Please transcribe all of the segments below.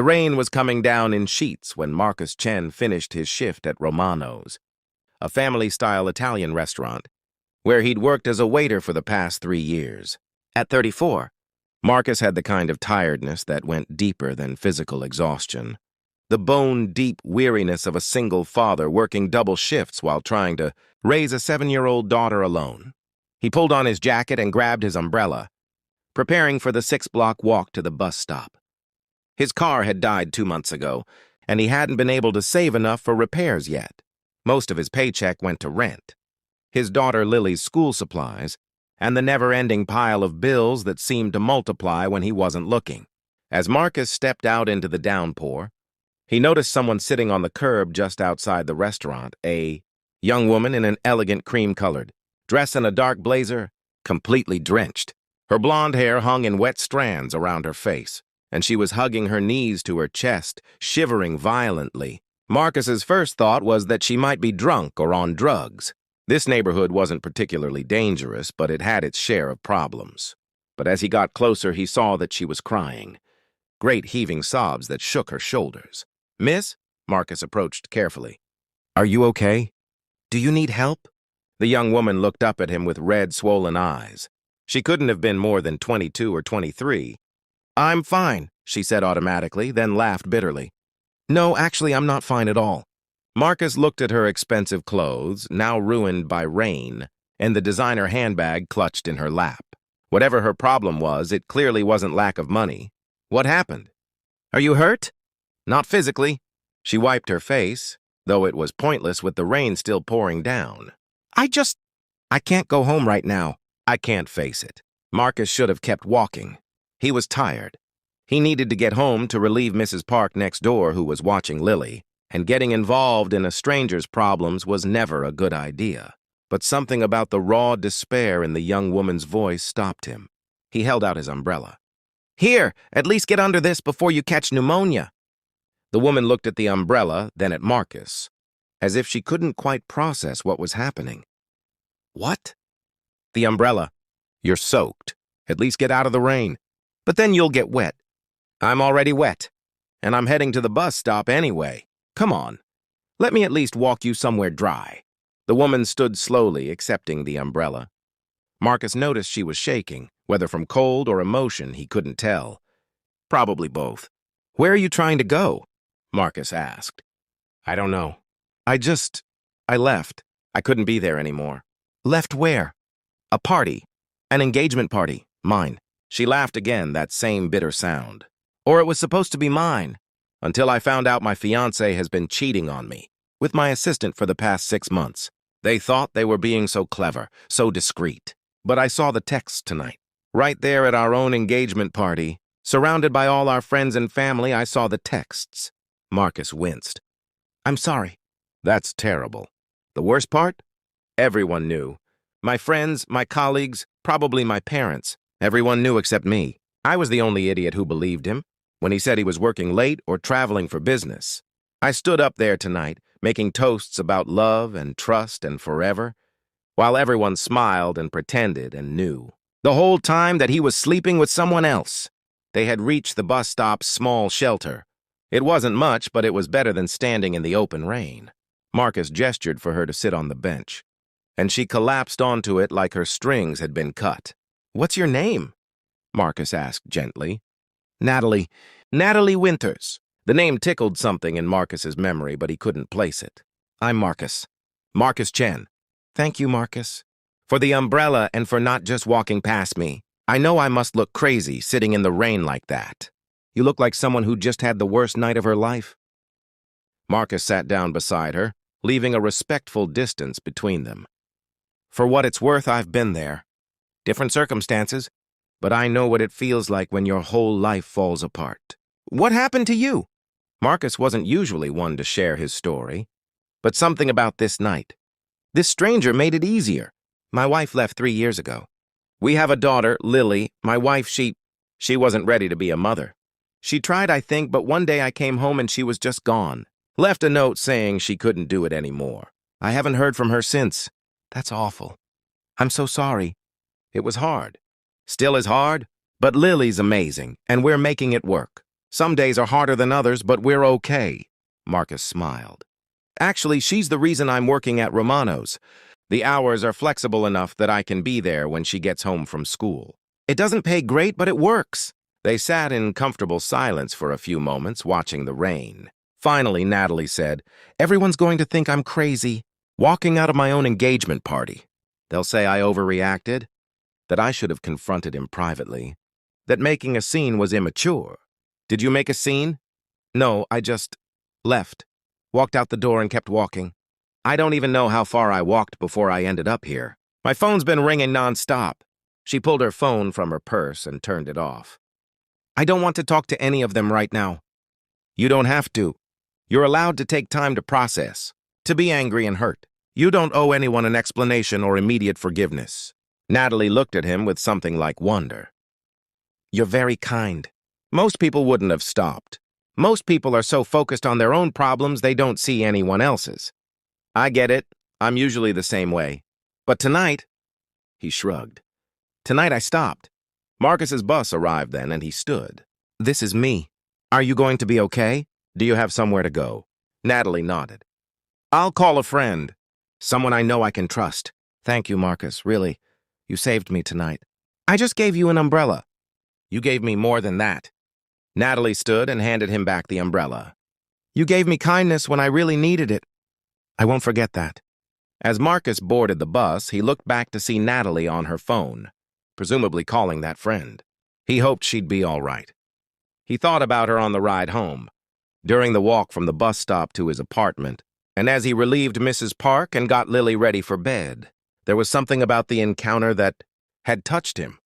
The rain was coming down in sheets when Marcus Chen finished his shift at Romano's, a family-style Italian restaurant, where he'd worked as a waiter for the past 3 years. At 34, Marcus had the kind of tiredness that went deeper than physical exhaustion. The bone-deep weariness of a single father working double shifts while trying to raise a 7-year-old daughter alone. He pulled on his jacket and grabbed his umbrella, preparing for the 6-block walk to the bus stop. His car had died 2 months ago, and he hadn't been able to save enough for repairs yet. Most of his paycheck went to rent, his daughter Lily's school supplies, and the never-ending pile of bills that seemed to multiply when he wasn't looking. As Marcus stepped out into the downpour, he noticed someone sitting on the curb just outside the restaurant, a young woman in an elegant cream-colored dress and a dark blazer, completely drenched. Her blonde hair hung in wet strands around her face, and she was hugging her knees to her chest, shivering violently. Marcus's first thought was that she might be drunk or on drugs. This neighborhood wasn't particularly dangerous, but it had its share of problems. But as he got closer, he saw that she was crying, great heaving sobs that shook her shoulders. "Miss?" Marcus approached carefully. "Are you okay? Do you need help?" The young woman looked up at him with red, swollen eyes. She couldn't have been more than 22 or 23. "I'm fine," she said automatically, then laughed bitterly. "No, actually, I'm not fine at all." Marcus looked at her expensive clothes, now ruined by rain, and the designer handbag clutched in her lap. Whatever her problem was, it clearly wasn't lack of money. "What happened? Are you hurt?" "Not physically." She wiped her face, though it was pointless with the rain still pouring down. I can't go home right now. I can't face it." Marcus should have kept walking. He was tired. He needed to get home to relieve Mrs. Park next door, who was watching Lily, and getting involved in a stranger's problems was never a good idea. But something about the raw despair in the young woman's voice stopped him. He held out his umbrella. "Here, at least get under this before you catch pneumonia." The woman looked at the umbrella, then at Marcus, as if she couldn't quite process what was happening. "What?" "The umbrella. You're soaked. At least get out of the rain. But then you'll get wet." "I'm already wet, and I'm heading to the bus stop anyway. Come on. Let me at least walk you somewhere dry." The woman stood slowly, accepting the umbrella. Marcus noticed she was shaking, whether from cold or emotion, he couldn't tell. Probably both. "Where are you trying to go?" Marcus asked. "I don't know. I left. I couldn't be there anymore." "Left where?" "A party. An engagement party. Mine." She laughed again, that same bitter sound. "Or it was supposed to be mine, until I found out my fiancé has been cheating on me with my assistant for the past 6 months. They thought they were being so clever, so discreet. But I saw the texts tonight. Right there at our own engagement party, surrounded by all our friends and family, I saw the texts." Marcus winced. "I'm sorry." "That's terrible. The worst part? Everyone knew. My friends, my colleagues, probably my parents. Everyone knew except me. I was the only idiot who believed him when he said he was working late or traveling for business. I stood up there tonight, making toasts about love and trust and forever, while everyone smiled and pretended and knew. The whole time that he was sleeping with someone else. They had reached the bus stop's small shelter. It wasn't much, but it was better than standing in the open rain. Marcus gestured for her to sit on the bench, and she collapsed onto it like her strings had been cut. "What's your name?" Marcus asked gently. "Natalie. Natalie Winters." The name tickled something in Marcus's memory, but he couldn't place it. "I'm Marcus. Marcus Chen." "Thank you, Marcus, for the umbrella and for not just walking past me. I know I must look crazy sitting in the rain like that. You look like someone who just had the worst night of her life." Marcus sat down beside her, leaving a respectful distance between them. "For what it's worth, I've been there. Different circumstances, but I know what it feels like when your whole life falls apart." "What happened to you?" Marcus wasn't usually one to share his story, but something about this night. This stranger made it easier. "My wife left 3 years ago. We have a daughter, Lily. My wife, she wasn't ready to be a mother. She tried, I think, but one day I came home and she was just gone. Left a note saying she couldn't do it anymore. I haven't heard from her since." "That's awful. I'm so sorry." "It was hard. Still is hard, but Lily's amazing, and we're making it work. Some days are harder than others, but we're okay. Marcus smiled. Actually, she's the reason I'm working at Romano's. The hours are flexible enough that I can be there when she gets home from school. It doesn't pay great, but it works. They sat in comfortable silence for a few moments, watching the rain. Finally, Natalie said, "Everyone's going to think I'm crazy, walking out of my own engagement party. They'll say I overreacted, that I should have confronted him privately, that making a scene was immature. Did you make a scene?" "No, I just left, walked out the door and kept walking. I don't even know how far I walked before I ended up here. My phone's been ringing nonstop." She pulled her phone from her purse and turned it off. "I don't want to talk to any of them right now." "You don't have to. You're allowed to take time to process, to be angry and hurt. You don't owe anyone an explanation or immediate forgiveness." Natalie looked at him with something like wonder. "You're very kind. Most people wouldn't have stopped. Most people are so focused on their own problems they don't see anyone else's. I get it. I'm usually the same way. But tonight," he shrugged. "Tonight I stopped. Marcus's bus arrived then, and he stood. This is me. Are you going to be okay? Do you have somewhere to go?" Natalie nodded. "I'll call a friend. Someone I know I can trust." "Thank you, Marcus. Really, you saved me tonight." "I just gave you an umbrella." "You gave me more than that." Natalie stood and handed him back the umbrella. "You gave me kindness when I really needed it." "I won't forget that." As Marcus boarded the bus, he looked back to see Natalie on her phone, presumably calling that friend. He hoped she'd be all right. He thought about her on the ride home, during the walk from the bus stop to his apartment, and as he relieved Mrs. Park and got Lily ready for bed. There was something about the encounter that had touched him.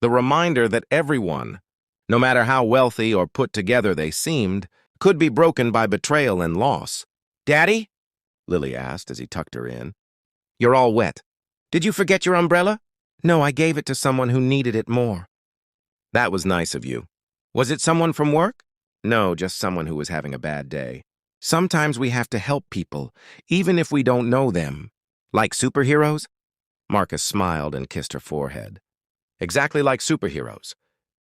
The reminder that everyone, no matter how wealthy or put together they seemed, could be broken by betrayal and loss. "Daddy?" Lily asked as he tucked her in. "You're all wet. Did you forget your umbrella?" "No, I gave it to someone who needed it more." "That was nice of you. Was it someone from work?" "No, just someone who was having a bad day." "Sometimes we have to help people, even if we don't know them." "Like superheroes?" Marcus smiled and kissed her forehead. "Exactly like superheroes.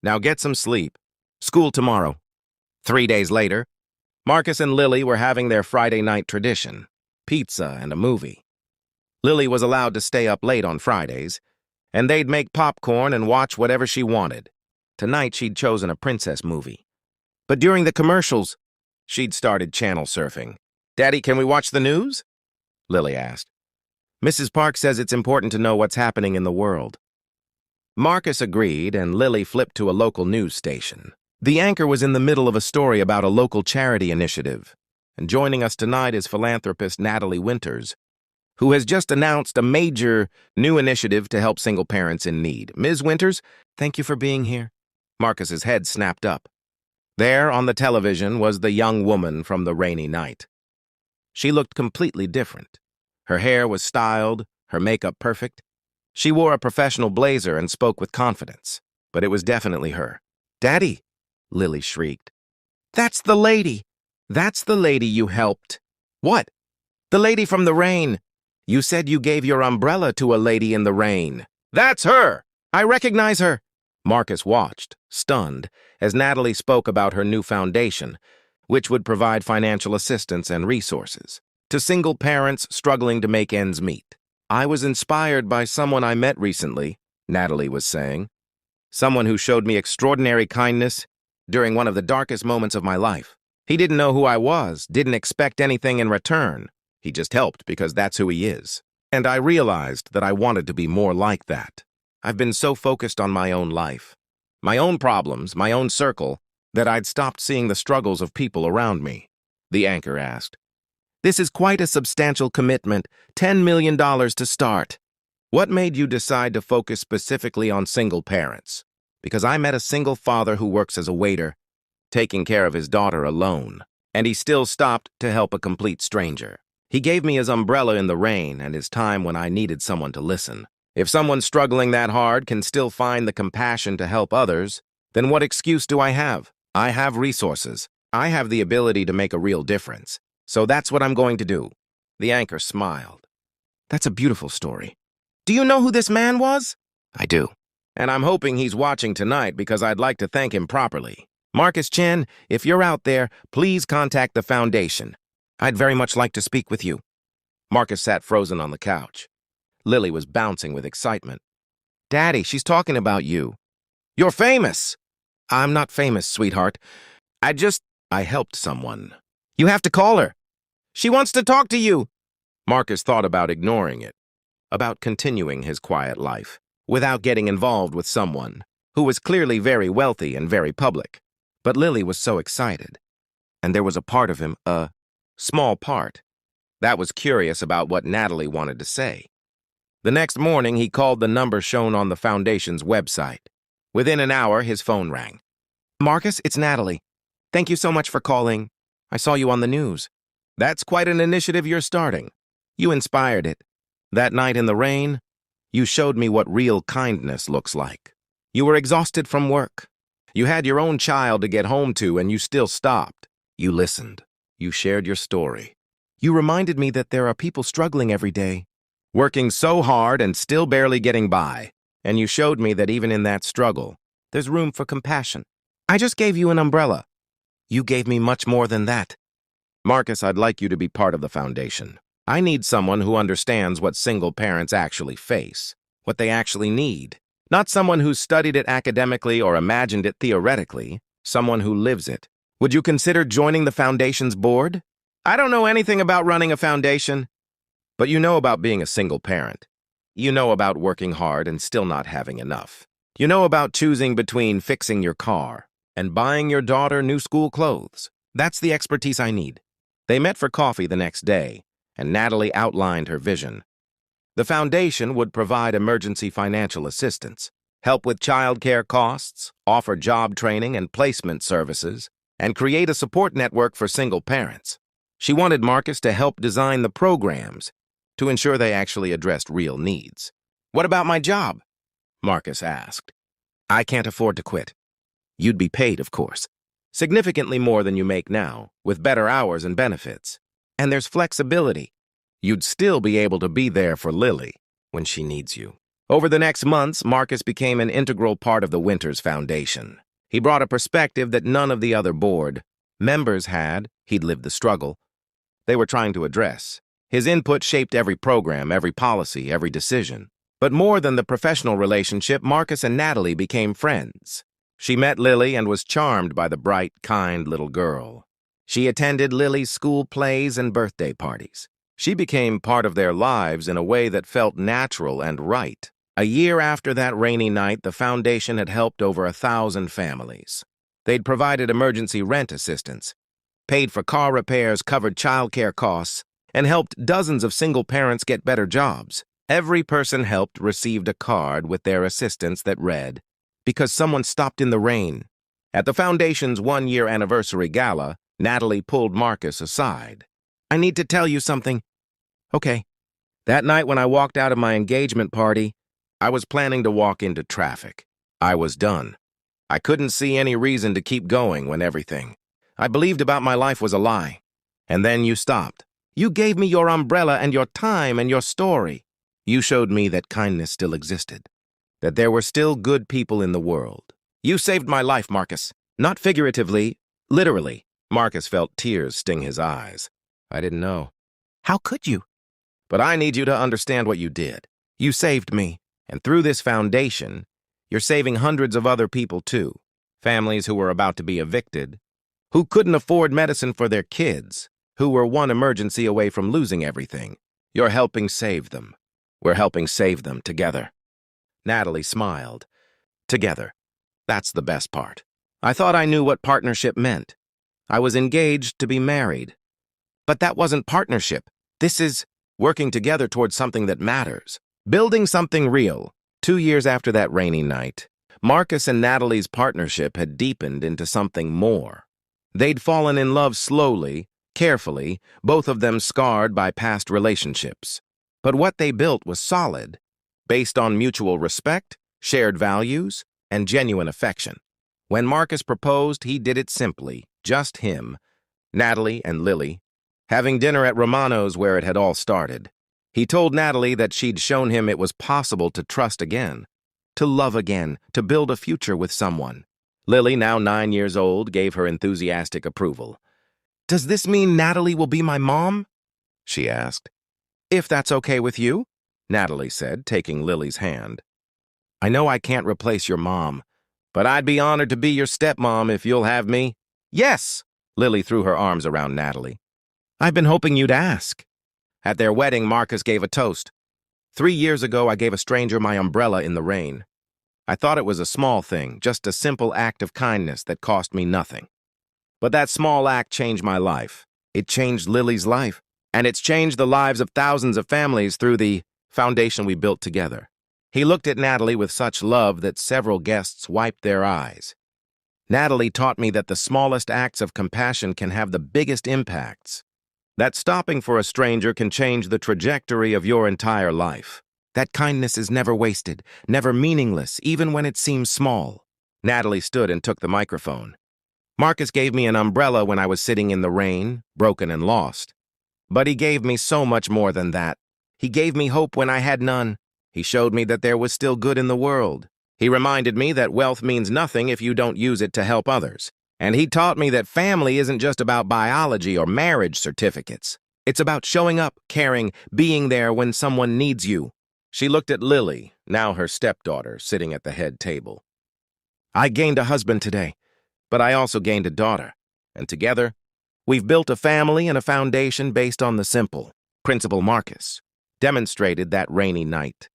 Now get some sleep. School tomorrow." 3 days later, Marcus and Lily were having their Friday night tradition, pizza and a movie. Lily was allowed to stay up late on Fridays, and they'd make popcorn and watch whatever she wanted. Tonight she'd chosen a princess movie. But during the commercials, she'd started channel surfing. "Daddy, can we watch the news?" Lily asked. "Mrs. Park says it's important to know what's happening in the world." Marcus agreed, and Lily flipped to a local news station. The anchor was in the middle of a story about a local charity initiative, and joining us tonight is philanthropist Natalie Winters, who has just announced a major new initiative to help single parents in need. "Ms. Winters, thank you for being here." Marcus's head snapped up. There on the television was the young woman from the rainy night. She looked completely different. Her hair was styled, her makeup perfect. She wore a professional blazer and spoke with confidence, but it was definitely her. "Daddy!" Lily shrieked. "That's the lady! That's the lady you helped." "What?" "The lady from the rain. You said you gave your umbrella to a lady in the rain." "That's her! I recognize her!" Marcus watched, stunned, as Natalie spoke about her new foundation, which would provide financial assistance and resources to single parents struggling to make ends meet. "I was inspired by someone I met recently," Natalie was saying. "Someone who showed me extraordinary kindness during one of the darkest moments of my life. He didn't know who I was, didn't expect anything in return. He just helped because that's who he is. And I realized that I wanted to be more like that. I've been so focused on my own life, my own problems, my own circle, that I'd stopped seeing the struggles of people around me." The anchor asked. "This is quite a substantial commitment, $10 million to start. What made you decide to focus specifically on single parents?" "Because I met a single father who works as a waiter, taking care of his daughter alone, and he still stopped to help a complete stranger. He gave me his umbrella in the rain and his time when I needed someone to listen. If someone struggling that hard can still find the compassion to help others, then what excuse do I have? I have resources. I have the ability to make a real difference. So that's what I'm going to do." The anchor smiled. "That's a beautiful story. Do you know who this man was?" "I do. And I'm hoping he's watching tonight because I'd like to thank him properly." Marcus Chen, if you're out there, please contact the foundation. I'd very much like to speak with you. Marcus sat frozen on the couch. Lily was bouncing with excitement. Daddy, she's talking about you. You're famous! I'm not famous, sweetheart. I helped someone. You have to call her. She wants to talk to you. Marcus thought about ignoring it, about continuing his quiet life, without getting involved with someone who was clearly very wealthy and very public. But Lily was so excited. And there was a part of him, a small part, that was curious about what Natalie wanted to say. The next morning, he called the number shown on the foundation's website. Within an hour, his phone rang. Marcus, it's Natalie. Thank you so much for calling. I saw you on the news. That's quite an initiative you're starting. You inspired it. That night in the rain, you showed me what real kindness looks like. You were exhausted from work. You had your own child to get home to, and you still stopped. You listened. You shared your story. You reminded me that there are people struggling every day, working so hard and still barely getting by. And you showed me that even in that struggle, there's room for compassion. I just gave you an umbrella. You gave me much more than that. Marcus, I'd like you to be part of the foundation. I need someone who understands what single parents actually face, what they actually need. Not someone who's studied it academically or imagined it theoretically, someone who lives it. Would you consider joining the foundation's board? I don't know anything about running a foundation, but you know about being a single parent. You know about working hard and still not having enough. You know about choosing between fixing your car and buying your daughter new school clothes. That's the expertise I need. They met for coffee the next day, and Natalie outlined her vision. The foundation would provide emergency financial assistance, help with childcare costs, offer job training and placement services, and create a support network for single parents. She wanted Marcus to help design the programs to ensure they actually addressed real needs. What about my job? Marcus asked. I can't afford to quit. You'd be paid, of course, significantly more than you make now, with better hours and benefits. And there's flexibility. You'd still be able to be there for Lily when she needs you. Over the next months, Marcus became an integral part of the Winters Foundation. He brought a perspective that none of the other board members had. He'd lived the struggle they were trying to address. His input shaped every program, every policy, every decision. But more than the professional relationship, Marcus and Natalie became friends. She met Lily and was charmed by the bright, kind little girl. She attended Lily's school plays and birthday parties. She became part of their lives in a way that felt natural and right. A year after that rainy night, the foundation had helped over 1,000 families. They'd provided emergency rent assistance, paid for car repairs, covered childcare costs, and helped dozens of single parents get better jobs. Every person helped received a card with their assistance that read, "Because someone stopped in the rain." At the foundation's one-year anniversary gala, Natalie pulled Marcus aside. I need to tell you something. Okay. That night when I walked out of my engagement party, I was planning to walk into traffic. I was done. I couldn't see any reason to keep going when everything I believed about my life was a lie. And then you stopped. You gave me your umbrella and your time and your story. You showed me that kindness still existed, that there were still good people in the world. You saved my life, Marcus. Not figuratively, literally. Marcus felt tears sting his eyes. I didn't know. How could you? But I need you to understand what you did. You saved me, and through this foundation, you're saving hundreds of other people too. Families who were about to be evicted, who couldn't afford medicine for their kids, who were one emergency away from losing everything. You're helping save them. We're helping save them together. Natalie smiled. Together. That's the best part. I thought I knew what partnership meant. I was engaged to be married. But that wasn't partnership. This is working together towards something that matters. Building something real. 2 years after that rainy night, Marcus and Natalie's partnership had deepened into something more. They'd fallen in love slowly, carefully, both of them scarred by past relationships. But what they built was solid, based on mutual respect, shared values, and genuine affection. When Marcus proposed, he did it simply, just him, Natalie and Lily, having dinner at Romano's where it had all started. He told Natalie that she'd shown him it was possible to trust again, to love again, to build a future with someone. Lily, now 9 years old, gave her enthusiastic approval. "Does this mean Natalie will be my mom?" she asked. "If that's okay with you," Natalie said, taking Lily's hand. "I know I can't replace your mom, but I'd be honored to be your stepmom if you'll have me." "Yes!" Lily threw her arms around Natalie. "I've been hoping you'd ask." At their wedding, Marcus gave a toast. 3 years ago, I gave a stranger my umbrella in the rain. I thought it was a small thing, just a simple act of kindness that cost me nothing. But that small act changed my life. It changed Lily's life, and it's changed the lives of thousands of families through the foundation we built together. He looked at Natalie with such love that several guests wiped their eyes. Natalie taught me that the smallest acts of compassion can have the biggest impacts. That stopping for a stranger can change the trajectory of your entire life. That kindness is never wasted, never meaningless, even when it seems small. Natalie stood and took the microphone. "Marcus gave me an umbrella when I was sitting in the rain, broken and lost. But he gave me so much more than that. He gave me hope when I had none. He showed me that there was still good in the world. He reminded me that wealth means nothing if you don't use it to help others. And he taught me that family isn't just about biology or marriage certificates. It's about showing up, caring, being there when someone needs you." She looked at Lily, now her stepdaughter, sitting at the head table. "I gained a husband today, but I also gained a daughter. And together, we've built a family and a foundation based on the simple principle Marcus demonstrated that rainy night.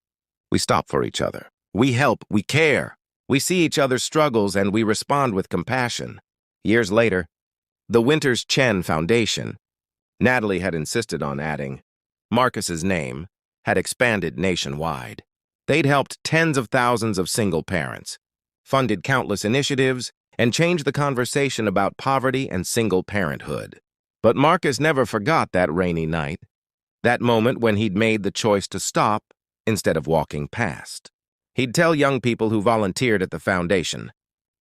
We stop for each other. We help. We care. We see each other's struggles and we respond with compassion." Years later, the Winters Chen Foundation, Natalie had insisted on adding, Marcus's name, had expanded nationwide. They'd helped tens of thousands of single parents, funded countless initiatives, and changed the conversation about poverty and single parenthood. But Marcus never forgot that rainy night, that moment when he'd made the choice to stop instead of walking past. He'd tell young people who volunteered at the foundation,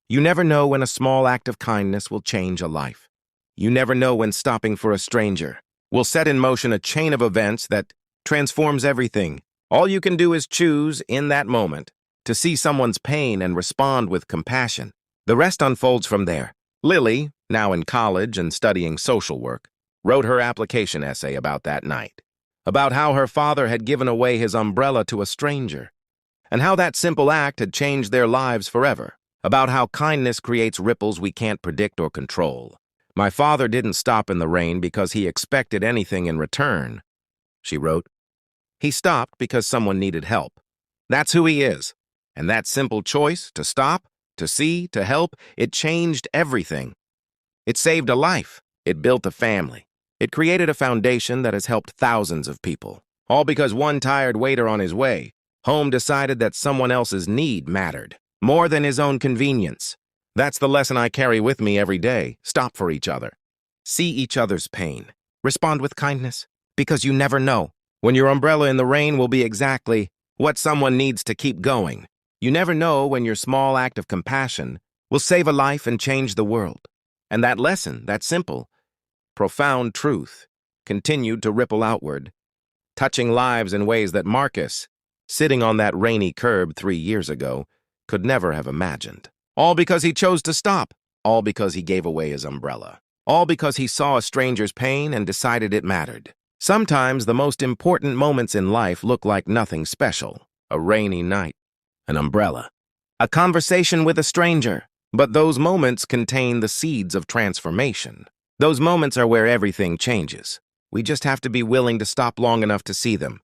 "You never know when a small act of kindness will change a life. You never know when stopping for a stranger will set in motion a chain of events that transforms everything. All you can do is choose, in that moment, to see someone's pain and respond with compassion. The rest unfolds from there." Lily, now in college and studying social work, wrote her application essay about that night, about how her father had given away his umbrella to a stranger, and how that simple act had changed their lives forever, about how kindness creates ripples we can't predict or control. "My father didn't stop in the rain because he expected anything in return," she wrote. "He stopped because someone needed help. That's who he is. And that simple choice, to stop, to see, to help, it changed everything. It saved a life. It built a family. It created a foundation that has helped thousands of people. All because one tired waiter on his way home decided that someone else's need mattered more than his own convenience. That's the lesson I carry with me every day. Stop for each other. See each other's pain. Respond with kindness, because you never know when your umbrella in the rain will be exactly what someone needs to keep going. You never know when your small act of compassion will save a life and change the world." And that lesson, that simple, profound truth, continued to ripple outward, touching lives in ways that Marcus, sitting on that rainy curb 3 years ago, could never have imagined. All because he chose to stop. All because he gave away his umbrella. All because he saw a stranger's pain and decided it mattered. Sometimes the most important moments in life look like nothing special. A rainy night, an umbrella, a conversation with a stranger. But those moments contain the seeds of transformation. Those moments are where everything changes. We just have to be willing to stop long enough to see them.